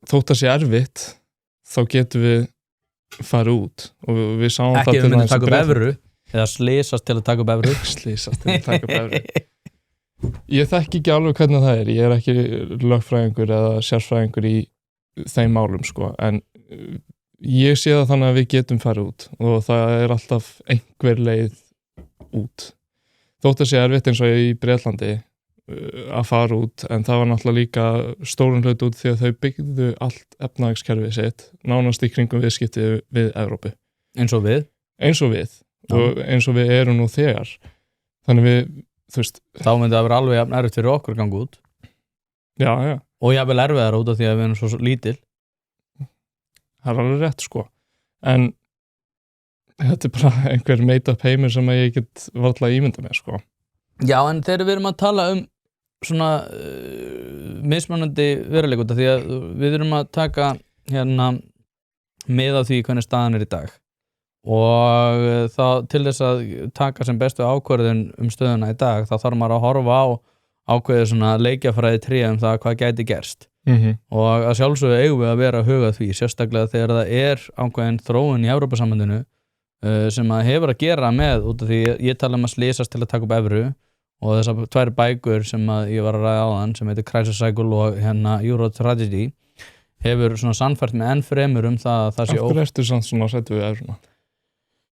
þótt að sé erfitt þá getum við farið út og við sáum ekki við myndum taka upp evru eða slysast til að taka upp evru slysast til að taka upp evru ég þekki ekki alveg hvernig það er ég er ekki lögfræðingur eða sérfræðingur í þeim málum sko en ég sé það þannig að við getum farið út og það er alltaf einhver leið út þótt að sé erfitt eins og í Bretlandi að fara út en það var náttúrulega líka stórun hlut út því að þau byggðu allt efnahagskerfið sitt nánast í kringum viðskipti við Evrópu eins og við og eins og við erum nú þegar þannig við, þú veist þá myndi það vera alveg jafn erfitt fyrir okkur að ganga út já og jafnvel erfiðar út af því að við erum svo lítil það er alveg rétt sko en þetta er bara einhver made-up heimur sem að ég get varla ímynda með sko já en þegar við erum að tala svona mismunandi veruleika út af því að við erum að taka hérna með af því hvernig staðan er í dag og þá til þess að taka sem bestu ákvörðun stöðuna í dag þá þarf maður að horfa á ákveðið svona leikjafræði tré það hvað gæti gerst og að sjálfsögðu eigum við að vera að huga því sérstaklega þegar það er ákveðin þróun í Evrópusambandinu sem að hefur að gera með út af því ég tala að slysast til að taka upp evru og þessar 2 bækur sem að ég var að ræða áðan sem heitir Crisis Cycle og hérna Euro Tragedy hefur svona sannfært með enn fremur það að það sé af hverju ertu svona sættu við evruna?